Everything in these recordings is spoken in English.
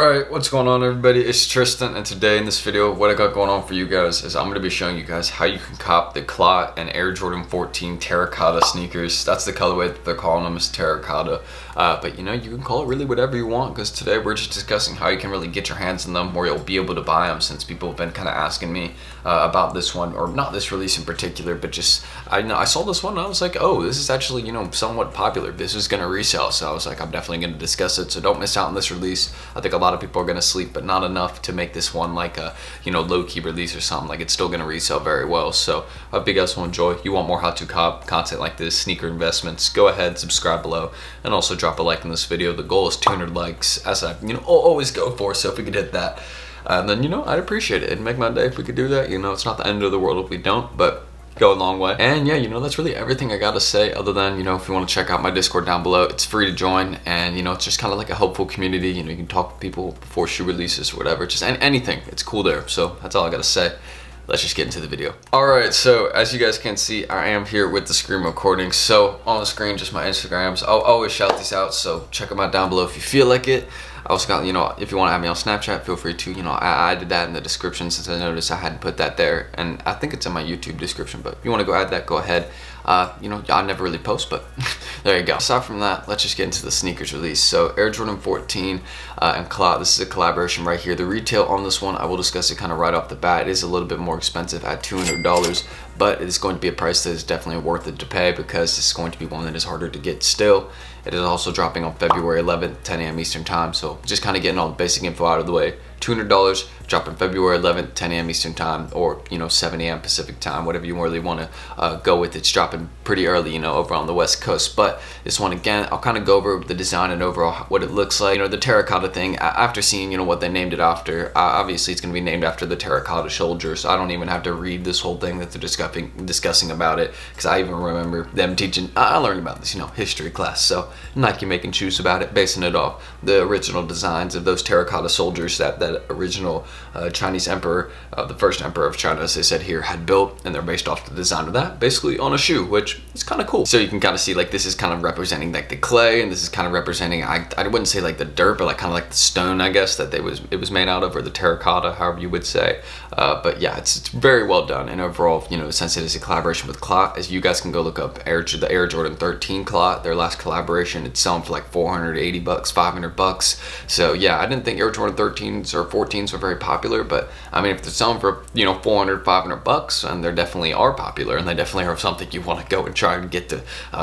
Alright, what's going on everybody? It's Tristan, and today in this video what I got going on for you guys is I'm going to be showing you guys how you can cop the CLOT and Air Jordan 14 Terracotta sneakers. That's the colorway that they're calling them, is Terracotta. But you know, you can call it really whatever you want, because today we're just discussing how you can really get your hands on them, where you'll be able to buy them, since people have been kind of asking me about this one, or not this release in particular, but just I saw this one and I was like, oh, this is actually, you know, somewhat popular. This is going to resell, so I was like, I'm definitely going to discuss it, so don't miss out on this release. I think a lot of people are going to sleep, but not enough to make this one like a, you know, low-key release or something. Like, it's still going to resell very well. So I hope you guys will enjoy. If you want more how to cop content like this, sneaker investments, go ahead, subscribe below, and also drop a like in this video. The goal is 200 likes, as I, you know, always go for. So if we could hit that, then, you know, I'd appreciate it. It'd make my day if we could do that. You know, it's not the end of the world if we don't, but go a long way. And yeah, you know, that's really everything I gotta say, other than, you know, if you want to check out my Discord down below, it's free to join, and you know, it's just kind of like a helpful community. You know, you can talk to people before shoe releases or whatever, just anything. It's cool there. So that's all I gotta say. Let's just get into the video. Alright, so as you guys can see, I am here with the screen recording. So on the screen, just my Instagrams. I'll always shout these out, so check them out down below if you feel like it. I also got, you know, if you want to add me on Snapchat, feel free to. You know, I did that in the description, since I noticed I hadn't put that there, and I think it's in my YouTube description, but if you want to go add that, go ahead. You know, I never really post, but there you go. Aside from that, let's just get into the sneakers release. So Air Jordan 14 and CLOT, this is a collaboration right here. The retail on this one, I will discuss it kind of right off the bat. It is a little bit more expensive at $200, but it is going to be a price that is definitely worth it to pay, because it's going to be one that is harder to get still. It is also dropping on February 11th, 10 a.m. Eastern time. So just kind of getting all the basic info out of the way. $200, dropping February 11th, 10 a.m. Eastern time, or, you know, 7 a.m. Pacific time, whatever you really want to go with. It's dropping pretty early, you know, over on the West Coast. But this one, again, I'll kind of go over the design and overall what it looks like. You know, the terracotta thing, after seeing, you know, what they named it after, obviously it's going to be named after the terracotta soldiers. I don't even have to read this whole thing that they're discussing about it, because I even remember them teaching, I learned about this, you know, history class. So Nike making shoes about it, basing it off the original designs of those terracotta soldiers that original Chinese emperor, the first emperor of China, as they said here, had built, and they're based off the design of that, basically on a shoe, which is kind of cool. So you can kind of see, like, this is kind of representing like the clay, and this is kind of representing, I wouldn't say like the dirt, but like kind of like the stone, I guess, that it was made out of, or the terracotta, however you would say. But yeah, it's very well done, and overall, you know, since it is a collaboration with CLOT, as you guys can go look up the Air Jordan 13 CLOT, their last collaboration, it's selling for like $480, $500. So yeah, I didn't think Air Jordan 13s or 14s were very popular, but I mean, if they're selling for, you know, $400, $500, and they definitely are popular, and they definitely are something you want to go and try and get to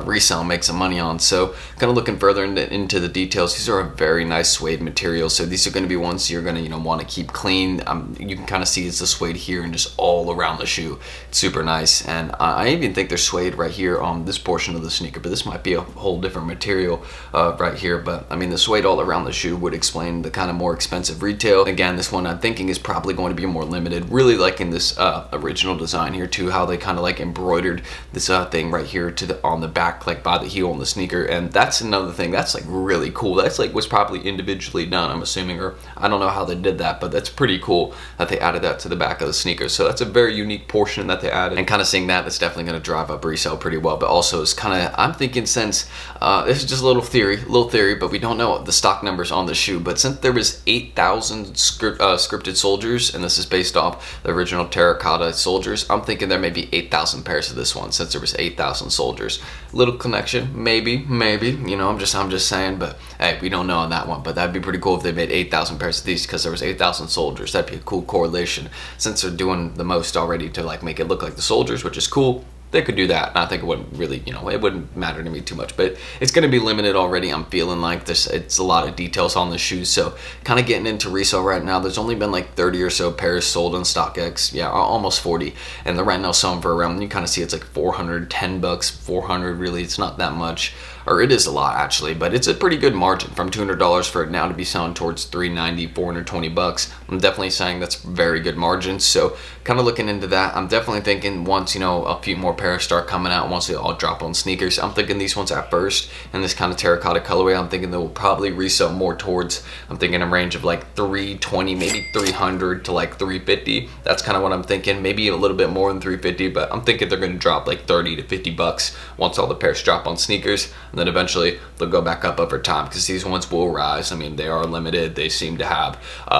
resell and make some money on. So kind of looking further into the details, these are a very nice suede material. So these are going to be ones you're going to, you know, want to keep clean. You can kind of see it's the suede here and just all around the shoe. It's super nice, and I even think there's suede right here on this portion of the sneaker, but this might be a whole different material right here. But I mean, the suede all around the shoe would explain the kind of more expensive retail. Again, this one I'm thinking is probably going to be more limited, really like in this original design here too, how they kind of like embroidered this thing right here to on the back, like by the heel on the sneaker. And that's another thing that's like really cool. That's like was probably individually done, I'm assuming, or I don't know how they did that, but that's pretty cool that they added that to the back of the sneaker. So that's a very unique portion that they added, and kind of seeing that's definitely going to drive up resale pretty well. But also it's kind of, I'm thinking, since this is just a little theory, but we don't know the stock numbers on the shoe, but since there was 8,000 scripted soldiers, and this is based off the original terracotta soldiers, I'm thinking there may be 8,000 pairs of this one, since there was 8,000 soldiers. Little connection, maybe, you know, I'm just saying, but hey, we don't know on that one. But that'd be pretty cool if they made 8,000 pairs of these, because there was 8,000 soldiers. That'd be a cool correlation, since they're doing the most already to like make it look like the soldiers, which is cool. They could do that, and I think it wouldn't really, you know, it wouldn't matter to me too much, but it's going to be limited already. I'm feeling like this, it's a lot of details on the shoes. So kind of getting into resale right now, there's only been like 30 or so pairs sold on StockX. Yeah, almost 40, and they're right now selling for around, you kind of see it's like $410, 400, really, it's not that much, or it is a lot actually, but it's a pretty good margin from $200 for it now to be selling towards $390, $420. I'm definitely saying that's very good margin. So kind of looking into that, I'm definitely thinking once, you know, a few more pairs start coming out, once they all drop on sneakers, I'm thinking these ones at first in this kind of terracotta colorway, I'm thinking they will probably resell more towards, I'm thinking a range of like $320, maybe $300 to like $350. That's kind of what I'm thinking, maybe a little bit more than $350, but I'm thinking they're going to drop like $30 to $50 once all the pairs drop on sneakers. and then eventually they'll go back up over time, because these ones will rise. I mean, they are limited. They seem to have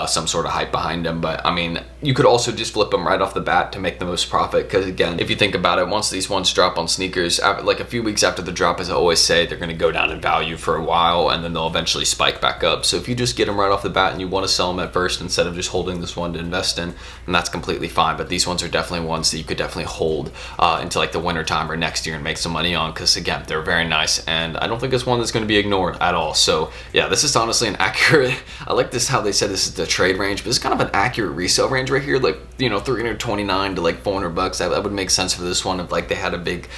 some sort of hype behind them, but I mean, you could also just flip them right off the bat to make the most profit, because again, if you think about it, once these ones drop on sneakers, like a few weeks after the drop, as I always say, they're going to go down in value for a while, and then they'll eventually spike back up. So if you just get them right off the bat and you want to sell them at first instead of just holding this one to invest in, then that's completely fine. But these ones are definitely ones that you could definitely hold into like the winter time or next year and make some money on, because again, they're very nice, and I don't think it's one that's going to be ignored at all. So yeah, this is honestly an accurate, I like this how they said this is the trade range, but it's kind of an accurate resale range right here, like, you know, 329 to like 400 bucks. That would make sense for this one if like they had a big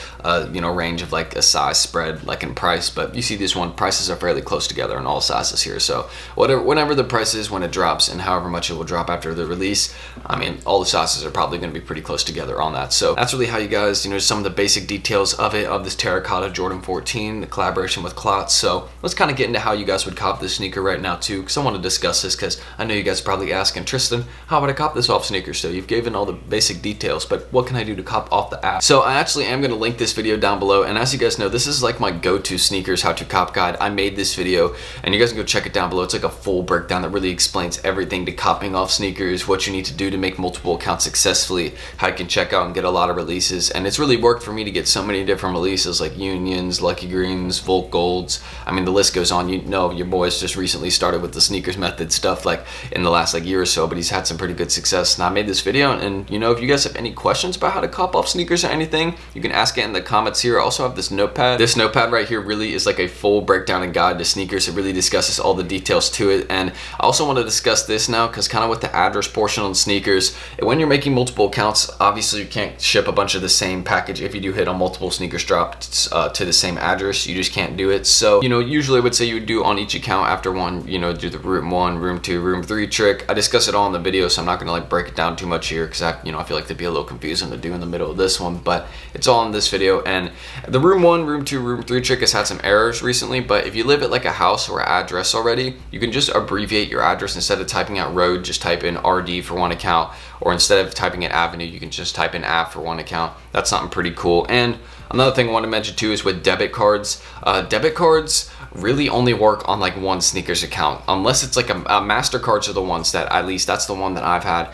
you know, range of like a size spread like in price. But you see this one, prices are fairly close together in all sizes here. So whenever the price is when it drops, and however much it will drop after the release, I mean, all the sizes are probably going to be pretty close together on that. So that's really how you guys, you know, some of the basic details of it, of this Terracotta Jordan 14, the collaboration with CLOT. So let's kind of get into how you guys would cop this sneaker right now too, because I want to discuss this, because I know you guys are probably asking, Tristan, how would I cop this off Sneakers? So you've given all the basic details, but what can I do to cop off the app? So I actually am going to link this video down below, and as you guys know, this is like my go-to sneakers how to cop guide. I made this video, and you guys can go check it down below. It's like a full breakdown that really explains everything to copping off sneakers, what you need to do to make multiple accounts successfully, how you can check out and get a lot of releases. And it's really worked for me to get so many different releases like Unions, Lucky Greens, Volt Golds. I mean, the list goes on. You know, your boy's just recently started with the sneakers method stuff like in the last like year or so, but he's had some pretty good success. And I made this video, and you know, if you guys have any questions about how to cop off sneakers or anything, you can ask it in the comments here. I also have this notepad. This notepad right here really is like a full breakdown and guide to sneakers. It really discusses all the details to it. And I also want to discuss this now, because kind of with the address portion on sneakers, when you're making multiple accounts, obviously you can't ship a bunch of the same package. If you do hit on multiple sneakers dropped to the same address, you just can't do it. So, you know, usually I would say you would do on each account after one, you know, do the room 1, room 2, room 3 trick. I discuss it all in the video, so I'm not going to like break it down too much here, because I feel like it'd be a little confusing to do in the middle of this one, but it's all in this video. And the room 1, room 2, room 3 trick has had some errors recently, but if you live at like a house or address already, you can just abbreviate your address. Instead of typing out road, just type in RD for one account, or instead of typing in avenue, you can just type in Ave for one account. That's something pretty cool. And another thing I want to mention too is with debit cards. Debit cards really only work on like one sneakers account, unless it's like a MasterCards are the ones that, at least that's the one that I've had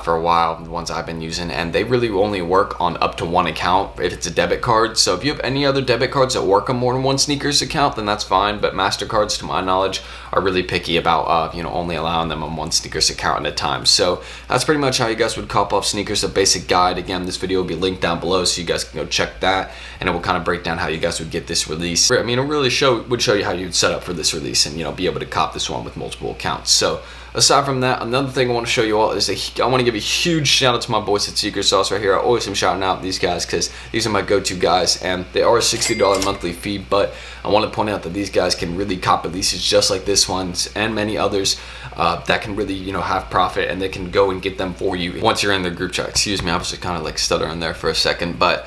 for a while, the ones I've been using, and they really only work on up to one account if it's a debit card. So if you have any other debit cards that work on more than one sneakers account, then that's fine, but MasterCards, to my knowledge, are really picky about you know, only allowing them on one sneakers account at a time. So that's pretty much how you guys would cop off sneakers, a basic guide. Again, this video will be linked down below, so you guys can go check that, and it will kind of break down how you guys would get this release. I mean, it really would show you how you'd set up for this release and, you know, be able to cop this one with multiple accounts. So aside from that, another thing I want to show you all is I want to give a huge shout out to my boys at Secret Sauce right here. I always am shouting out these guys, because these are my go-to guys, and they are a $60 monthly fee, but I want to point out that these guys can really cop releases just like this one and many others that can really, you know, have profit, and they can go and get them for you once you're in their group chat. Excuse me, I was just kind of like stuttering there for a second, but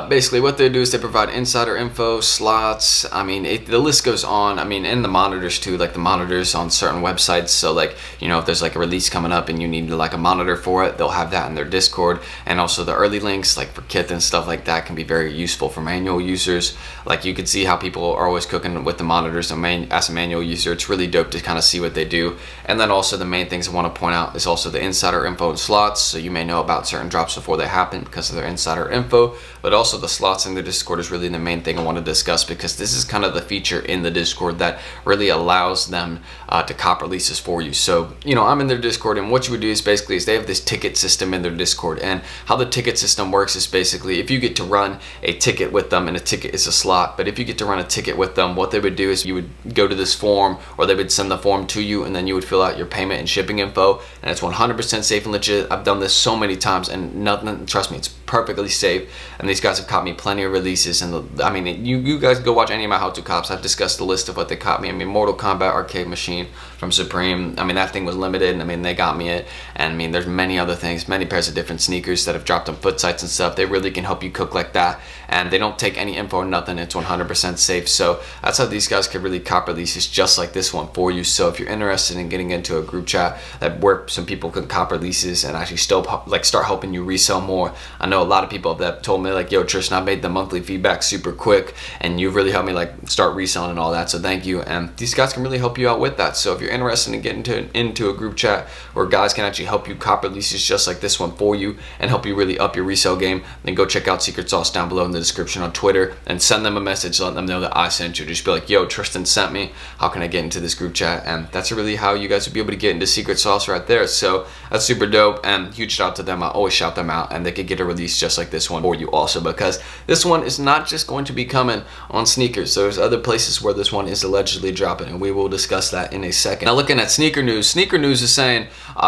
basically what they do is they provide insider info, slots, I mean, the list goes on. I mean, and the monitors too, like the monitors on certain websites. So like, you know, if there's like a release coming up and you need like a monitor for it, they'll have that in their Discord. And also the early links like for kit and stuff like that can be very useful for manual users. Like you can see how people are always cooking with the monitors as a manual user. It's really dope to kind of see what they do. And then also the main things I want to point out is also the insider info and slots. So you may know about certain drops before they happen because of their insider info, but also the slots in the Discord is really the main thing I want to discuss, because this is kind of the feature in the Discord that really allows them to cop releases for you. So, you know, I'm in their Discord, and what you would do is basically is they have this ticket system in their Discord, and how the ticket system works is basically if you get to run a ticket with them, and a ticket is a slot, but if you get to run a ticket with them, what they would do is you would go to this form, or they would send the form to you, and then you would fill out your payment and shipping info, and it's 100% safe and legit. I've done this so many times, and nothing, trust me, it's perfectly safe, and these guys have caught me plenty of releases. And I mean, you guys go watch any of my how-to cops. I've discussed the list of what they caught me. I mean, Mortal Kombat, Arcade Machine, from Supreme. I mean, that thing was limited, and I mean, they got me it. And I mean, there's many other things, many pairs of different sneakers that have dropped on foot sites and stuff. They really can help you cook like that, and they don't take any info or nothing. It's 100% safe. So that's how these guys could really cop releases just like this one for you. So if you're interested in getting into a group chat that where some people can cop releases and actually still like start helping you resell more, I know a lot of people that told me like, yo Tristan, I made the monthly feedback super quick, and you really helped me like start reselling and all that, so thank you. And these guys can really help you out with that. So if you're interested in getting into a group chat where guys can actually help you cop releases just like this one for you and help you really up your resale game, then go check out Secret Sauce down below in the description on Twitter and send them a message letting them know that I sent you. Just be like, yo, Tristan sent me, how can I get into this group chat? And that's really how you guys would be able to get into Secret Sauce right there. So that's super dope, and huge shout out to them. I always shout them out, and they could get a release just like this one for you also, because this one is not just going to be coming on Snkrs. So there's other places where this one is allegedly dropping, and we will discuss that in a second. Now, looking at Sneaker News is saying,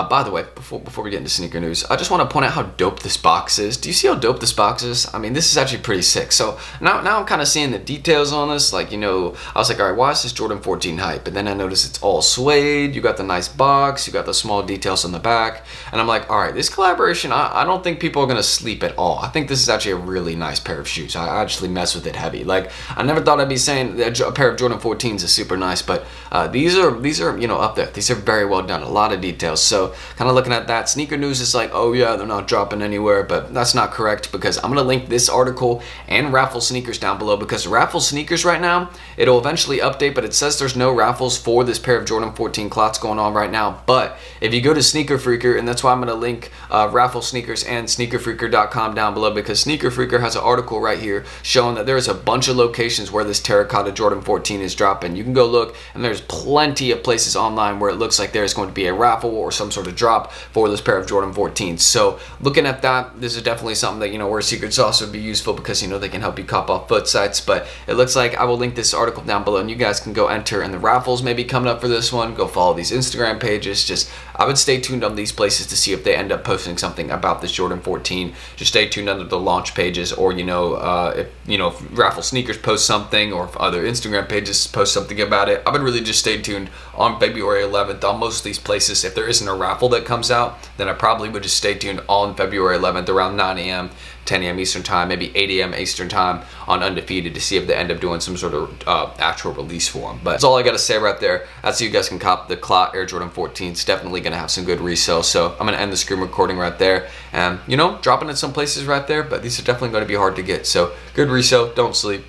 by the way, before we get into Sneaker News, I just want to point out how dope this box is. Do you see how dope this box is? I mean, this is actually pretty sick. So now I'm kind of seeing the details on this. Like, you know, I was like, all right, why is this Jordan 14 hype? But then I noticed it's all suede. You got the nice box. You got the small details on the back. And I'm like, all right, this collaboration, I don't think people are going to sleep at all. I think this is actually a really nice pair of shoes. I actually mess with it heavy. Like, I never thought I'd be saying that a pair of Jordan 14s is super nice, but these are, you know, up there. These are very well done. A lot of details. So kind of looking at that, Sneaker News is like, oh yeah, they're not dropping anywhere, but that's not correct, because I'm going to link this article and Raffles sneakers down below, because Raffles sneakers right now, it'll eventually update, but it says there's no raffles for this pair of Jordan 14 clots going on right now. But if you go to Sneakerfreaker, and that's why I'm going to link Raffles sneakers and sneakerfreaker.com down below, because Sneakerfreaker has an article right here showing that there's a bunch of locations where this Terracotta Jordan 14 is dropping. You can go look, and there's plenty of places online where it looks like there's going to be a raffle or some sort of drop for this pair of Jordan 14s. So looking at that, this is definitely something that, you know, where Secret Sauce would be useful, because, you know, they can help you cop off foot sites. But it looks like I will link this article down below, and you guys can go enter, and the raffles may be coming up for this one. Go follow these Instagram pages. Just, I would stay tuned on these places to see if they end up posting something about this Jordan 14. Just stay tuned under the launch pages, or, you know, if Raffle Sneakers post something, or if other Instagram pages post something about it, I would really just stay tuned on February 11th on most of these places. If there isn't a raffle that comes out, then I probably would just stay tuned on February 11th around 9 a.m. 10 a.m. Eastern time, maybe 8 a.m. Eastern time on Undefeated, to see if they end up doing some sort of actual release for them. But that's all I got to say right there. That's so you guys can cop the CLOT Air Jordan 14. It's definitely going to have some good resale. So I'm going to end the screen recording right there, and, you know, dropping in some places right there, but these are definitely going to be hard to get. So good resale, don't sleep.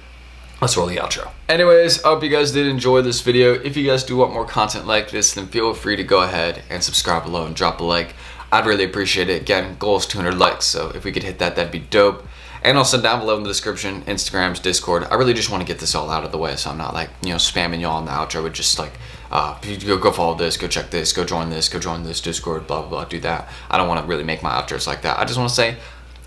Let's roll the outro. Anyways, I hope you guys did enjoy this video. If you guys do want more content like this, then feel free to go ahead and subscribe below and drop a like. I'd really appreciate it. Again, goal is 200 likes, so if we could hit that, that'd be dope. And also down below in the description, Instagram's, Discord. I really just want to get this all out of the way, so I'm not like, you know, spamming y'all in the outro with just like, go follow this, go check this, go join this Discord, blah, blah, blah, do that. I don't want to really make my outros like that. I just want to say,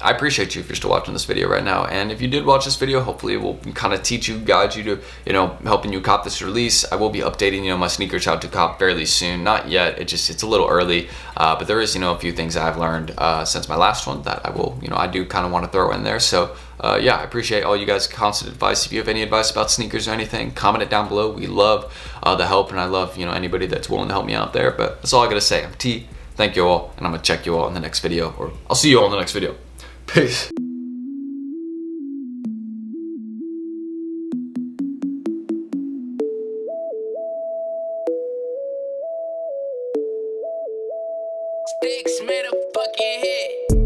I appreciate you if you're still watching this video right now, and if you did watch this video, hopefully it will kind of teach you, guide you to, you know, helping you cop this release. I will be updating, you know, my sneakers how to cop fairly soon. Not yet, it's a little early, but there is, you know, a few things I've learned since my last one that I will, you know, I do kind of want to throw in there. So yeah, I appreciate all you guys' constant advice. If you have any advice about sneakers or anything, comment it down below. We love the help, and I love, you know, anybody that's willing to help me out there. But that's all I gotta say. I'm T. Thank you all, and I'm gonna check you all in the next video, or I'll see you all in the next video. Peace. Sticks made a fucking hit.